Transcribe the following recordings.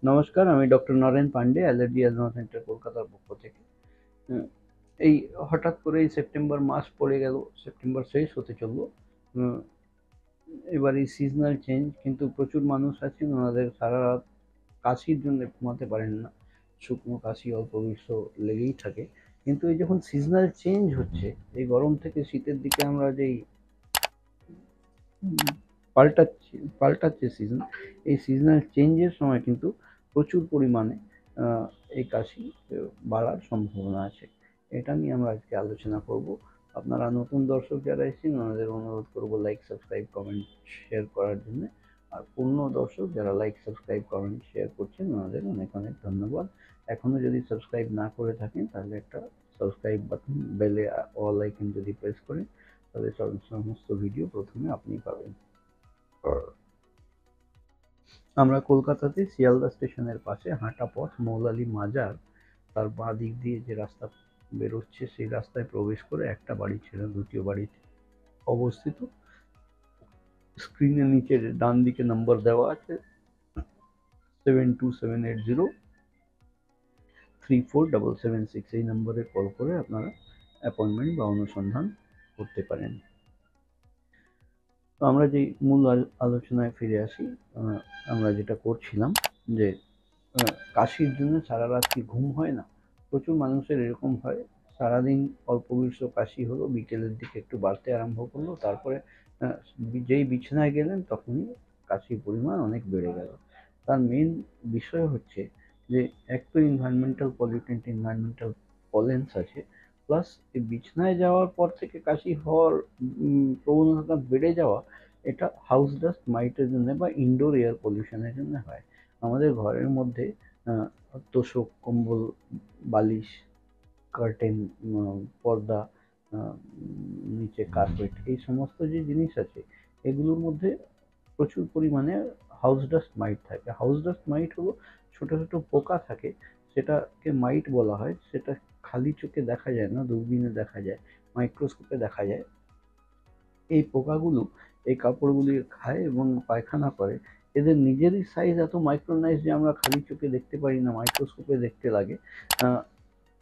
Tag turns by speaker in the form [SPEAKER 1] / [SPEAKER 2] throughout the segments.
[SPEAKER 1] নমস্কার, আমি doctor Naren Pandey, allergy asthma centre কলকাতার পক্ষ থেকে। উম, এই হঠাৎ করেই সেপ্টেম্বর মাস পড়ে গেল, সেপ্টেম্বর শেষ হতে চললো। উম, এবার এই সিজনাল চেঞ্জ, কিন্তু প্রচুর মানুষ আছেন ওনাদের সারা রাত কাশির জন্য ঘুমাতে পারেন না। শুকনো কাশি অল্প বিস্ত লেগেই থাকে। কিন্তু এই যখন সিজনাল চেঞ্জ হচ্ছে, এই গরম থেকে শীতের দিকে আমরা যেই উম, পাল্টাচ্ছে সিজন, এই সিজনাল চেঞ্জের সময় কিন্তু প্রচুর পরিমাণে এই কাশি বাড়ার সম্ভাবনা আছে। এটা নিয়ে আমরা আজকে আলোচনা করব। আপনারা নতুন দর্শক যারা এসেছেন ওনাদের অনুরোধ করব লাইক, সাবস্ক্রাইব, কমেন্ট, শেয়ার করার জন্য। আর পুরনো দর্শক যারা লাইক, সাবস্ক্রাইব, কমেন্ট, শেয়ার করছেন ওনাদের অনেক অনেক ধন্যবাদ। এখনো যদি সাবস্ক্রাইব না করে থাকেন তাহলে একটা সাবস্ক্রাইব বাটন, বেলে অল আইকন যদি প্রেস করেন তাহলে সমস্ত ভিডিও প্রথমে আপনি পাবেন। আমরা কলকাতাতে শিয়ালদা স্টেশনের পাশে হাঁটা পথ মৌলালি মাজার, তার বাঁ দিক দিয়ে যে রাস্তা বেরোচ্ছে সেই রাস্তায় প্রবেশ করে একটা বাড়ি ছেড়ে দ্বিতীয় বাড়িতে অবস্থিত। স্ক্রিনের নিচে ডান দিকে নম্বর দেওয়া আছে 7278034776, এই নম্বরে কল করে আপনারা অ্যাপয়েন্টমেন্ট বা অনুসন্ধান করতে পারেন। তো আমরা যে মূল আলোচনায় ফিরে আসি। আমরা যেটা করছিলাম যে কাশির জন্য সারা রাত কি ঘুম হয় না? প্রচুর মানুষের এরকম হয়। সারাদিন অল্প বিস্তর কাশি হলো, বিকেলের দিকে একটু বাড়তে আরম্ভ করলো, তারপরে যেই বিছানায় গেলেন তখনই কাশির পরিমাণ অনেক বেড়ে গেল। তার মেন বিষয় হচ্ছে যে এক তো এনভায়রনমেন্টাল পলিউটেন্ট, এনভায়রনমেন্টাল পলেন্স আছে, প্লাস এই বিছানায় যাওয়ার পর থেকে কাশি হওয়ার প্রবণতা বেড়ে যাওয়া, এটা হাউস ডাস্ট মাইটের জন্য বা ইনডোর এয়ার পলিউশনের জন্য হয়। আমাদের ঘরের মধ্যে তোশক, কম্বল, বালিশ, কার্টেন, পর্দা, নিচে কার্পেট, এই সমস্ত যে জিনিস আছে এগুলোর মধ্যে প্রচুর পরিমাণে হাউস ডাস্ট মাইট থাকে। হাউস ডাস্ট মাইট হলো ছোট ছোট পোকা থাকে, সেটাকে মাইট বলা হয়। সেটা খালি চোখে দেখা যায় না, দূরবীনে দেখা যায়, মাইক্রোস্কোপে দেখা যায়। এই পোকাগুলো এই কাপড়গুলি খায় এবং পায়খানা করে। এদের নিজেরই সাইজ এত মাইক্রোনাইজ যে আমরা খালি চোখে দেখতে পারি না, মাইক্রোস্কোপে দেখতে লাগে।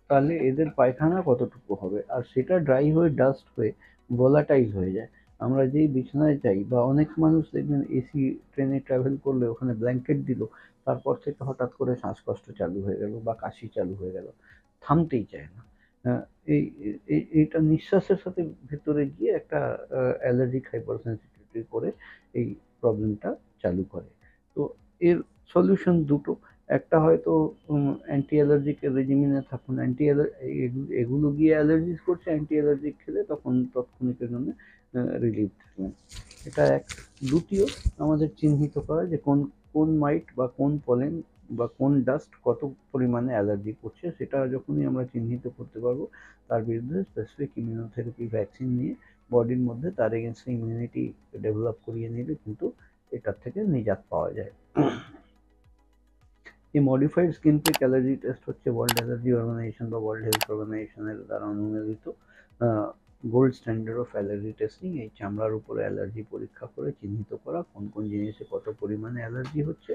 [SPEAKER 1] তাহলে এদের পায়খানা কতটুকু হবে, আর সেটা ড্রাই হয়ে ডাস্ট হয়ে ভোলাটাইল হয়ে যায়। আমরা যেই বিছানায় যাই, বা অনেক মানুষ দেখবেন এসি ট্রেনে ট্রাভেল করলে ওখানে ব্ল্যাঙ্কেট দিল, তারপর থেকে হঠাৎ করে শ্বাসকষ্ট চালু হয়ে গেল বা কাশি চালু হয়ে গেল, থামতেই চায় না। এই এইটা নিঃশ্বাসের সাথে ভেতরে গিয়ে একটা অ্যালার্জিক হাইপার সেন্সিটিভিটি করে এই প্রবলেমটা চালু করে। তো এর সলিউশন দুটো। একটা হয়তো অ্যান্টি অ্যালার্জিক রেজিমিনে থাকুন, এগুলো গিয়ে অ্যালার্জিস করছে, অ্যান্টি অ্যালার্জিক খেলে তখন তৎক্ষণিকের জন্য রিলিফ থাকবেন। এটা এক। দ্বিতীয়, আমাদের চিহ্নিত করা যে কোন কোন মাইট বা কোন পলেন বা কোন ডাস্ট কত পরিমাণে অ্যালার্জি করছে, সেটা যখনই আমরা চিহ্নিত করতে পারবো তার বিরুদ্ধে স্পেসিফিক ইমিউনোথেরাপি ভ্যাকসিন নিয়ে বডির মধ্যে তার এগেনস্টে ইমিউনিটি ডেভেলপ করিয়ে নিলে কিন্তু এটার থেকে নিজাত পাওয়া যায়। এই modified skin prick allergy test হচ্ছে ওয়ার্ল্ড অ্যালার্জি অর্গানাইজেশন বা ওয়ার্ল্ড হেলথ অর্গানাইজেশনের দ্বারা অনুমোদিত gold standard of allergy testing. এই চামড়ার উপরে অ্যালার্জি পরীক্ষা করে চিহ্নিত করা কোন কোন জিনিসে কত পরিমাণে অ্যালার্জি হচ্ছে,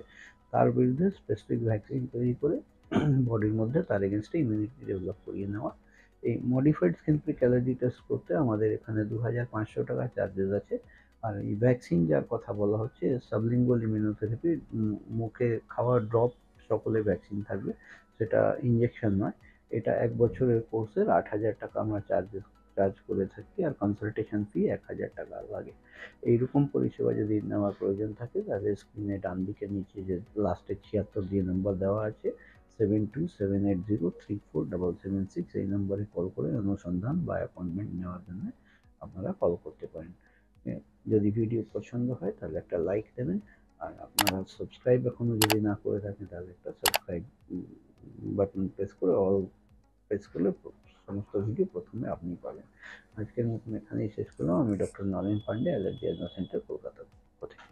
[SPEAKER 1] তার বিরুদ্ধে স্পেসিফিক ভ্যাকসিন তৈরি করে বডির মধ্যে তার এগেনস্টে ইমিউনিটি ডেভেলপ করিয়ে নেওয়া। এই modified skin prick allergy test করতে আমাদের এখানে 2500 টাকা চার্জেস আছে। আর এই ভ্যাকসিন যার কথা বলা হচ্ছে সাবলিঙ্গুয়াল ইমিউনোথেরাপি, মুখে খাওয়া ড্রপ সকলে ভ্যাকসিন থাকবে, সেটা ইঞ্জেকশন নয়। এটা 1 বছরের কোর্সের 8000 টাকা আমরা চার্জ করে থাকি, আর কনসালটেশন ফি 1000 টাকা লাগে। এইরকম পরিষেবা যদি নেওয়ার প্রয়োজন থাকে তাহলে স্ক্রিনে ডান দিকে নিচে যে লাস্টে 76 দিয়ে নম্বর দেওয়া আছে 7278034776, এই নম্বরে কল করে অনুসন্ধান বা অ্যাপয়েন্টমেন্ট নেওয়ার জন্য আপনারা কল করতে পারেন। যদি ভিডিও পছন্দ হয় তাহলে একটা লাইক দেবেন, আর আপনারা সাবস্ক্রাইব এখনো যদি না করে থাকেন তাহলে একটা সাবস্ক্রাইব বাটন প্রেস করে অল প্রেস করলে সমস্ত ভিডিও প্রথমে আপনি পাবেন। আজকের মতন এখানেই শেষ করলাম। আমি doctor Naren Pandey, allergy centre, Kolkata থেকে।